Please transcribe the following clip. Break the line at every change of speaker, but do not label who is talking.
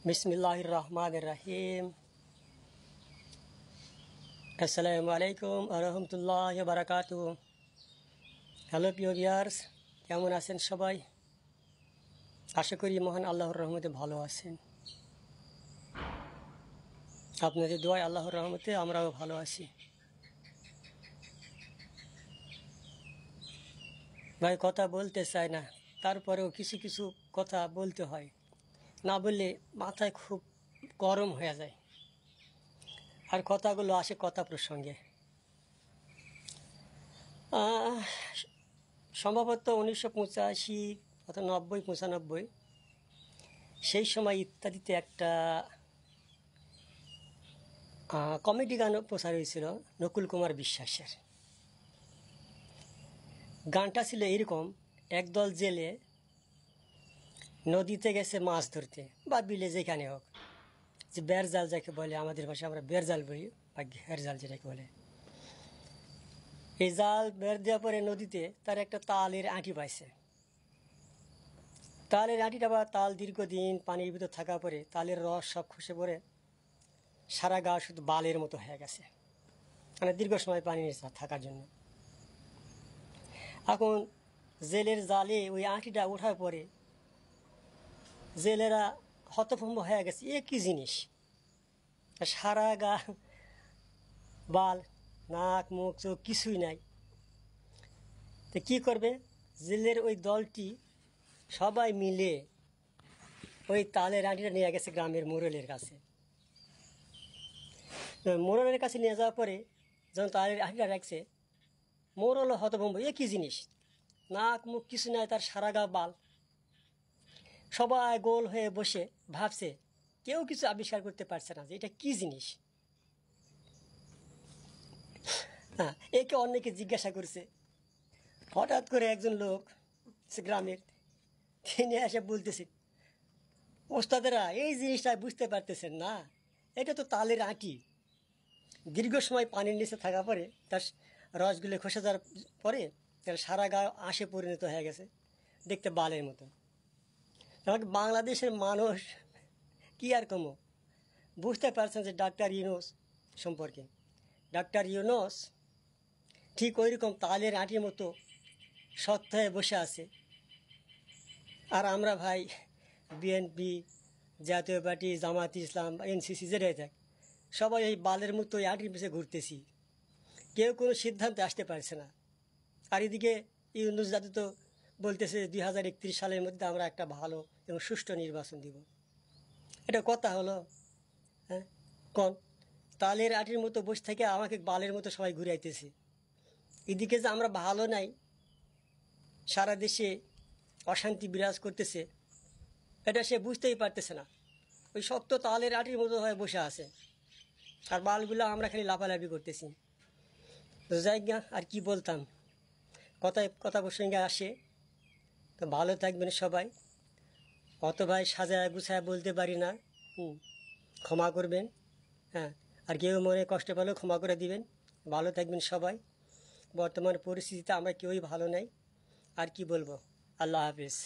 बिस्मिल्लाहिर्रहमानिर्रहीम। अस्सलामु आलैकुम ওয়া রাহমাতুল্লাহি ওয়া বারাকাতুহু। হ্যালো প্রিয় ভিউয়ার্স, কেমন আছেন সবাই? আশা করি মহান আল্লাহর রহমতে ভালো আছেন। আপনাদের দোয়ায় আল্লাহর রহমতে আমরাও ভালো আছি। ভাই কথা বলতে চাই না, তারপরেও কিছু কিছু কথা বলতে হয়, না বললে মাথায় খুব গরম হয়ে যায়। আর কথাগুলো আসে কথা প্রসঙ্গে। সম্ভবত 1985 অথবা 90-95 সেই সময় ইত্যাদিতে একটা কমেডি গান প্রচার হয়েছিল নকুল কুমার বিশ্বাসের। গানটা ছিল এরকম: একদল জেলে নদীতে গেছে মাছ ধরতে, বা বিলে যেখানে হোক, যে বেড়জাল যাকে বলে, আমাদের ভাষায় আমরা বেড়জাল বলি বা ঘের জাল যেটাকে বলে। এই জাল বের দেওয়ার পরে নদীতে তার একটা তালের আঁটি পাইছে। তালের আঁটিটা বা তাল দীর্ঘদিন পানির ভিতর থাকার পরে তালের রস সব খসে পড়ে সারা গা শুধু বালের মতো হয়ে গেছে, মানে দীর্ঘ সময় পানি থাকার জন্য। এখন জেলের জালে ওই আঁটিটা ওঠার পরে জেলেরা হতভম্ব হয়ে গেছে, এ কী জিনিস, সারা গা বাল, নাক মুখ চোখ কিছুই নাই। তো কী করবে? জেলের ওই দলটি সবাই মিলে ওই তালের আঁটিটা নিয়ে গেছে গ্রামের মোড়লের কাছে। মোড়লের কাছে নিয়ে যাওয়ার পরে যখন তালের আঁটিটা রাখছে, মোড়ল হতভম্ব, এ কী জিনিস, নাক মুখ কিছু নাই, তার সারা গা বাল। সবাই গোল হয়ে বসে ভাবছে, কেউ কিছু আবিষ্কার করতে পারছে না যে এটা কী জিনিস। হ্যাঁ, একে অন্যকে জিজ্ঞাসা করছে। হঠাৎ করে একজন লোক সে গ্রামের, তিনি এসে বলতেছে, ওস্তাদেরা এই জিনিসটা বুঝতে পারতেছেন না, এটা তো তালের আঁটি। দীর্ঘ সময় পানির নিচে থাকার পরে তার রসগুলো খসে যাওয়ার পরে তার সারা গা আঁশে পরিণত হয়ে গেছে, দেখতে বালের মতো। আমাকে বাংলাদেশের মানুষ কি আর কমো বুঝতে পারছেন যে ডাক্তার ইউনূস সম্পর্কে। ডাক্তার ইউনূস ঠিক ওই রকম তালের আঁটির মতো শক্ত হয়ে বসে আছে, আর আমরা ভাই বিএনপি, জাতীয় পার্টি, জামাত ইসলাম, এনসিসি যেটাই থাক, সবাই এই বালের মতো ওই আঁটির পিছিয়ে ঘুরতেছি, কেউ কোনো সিদ্ধান্তে আসতে পারছে না। আর এদিকে ইউনূস জাতি তো বলতেছে 2031 সালের মধ্যে আমরা একটা ভালো এবং সুষ্ঠু নির্বাচন দিব। এটা কথা হলো? হ্যাঁ, কোন তালের আঁটির মতো বসে থেকে আমাকে বালের মতো সবাই ঘুরাইতেছে। এদিকে যে আমরা ভালো নাই, সারা দেশে অশান্তি বিরাজ করতেছে, এটা সে বুঝতেই পারতেছে না। ওই শক্ত তালের আঁটির মতো হয়ে বসে আছে, আর বালগুলো আমরা খালি লাফালাফি করতেছি। তো যাই গা, আর কি বলতাম, কথা প্রসঙ্গে আসে। তো ভালো থাকবেন সবাই। অত ভাই সাজায় গুছায় বলতে পারি না, ক্ষমা করবেন। হ্যাঁ, আর কেউ মনে কষ্ট পেলেও ক্ষমা করে দিবেন। ভালো থাকবেন সবাই। বর্তমান পরিস্থিতিতে আমরা কেউই ভালো নাই। আর কি বলবো, আল্লাহ হাফিজ।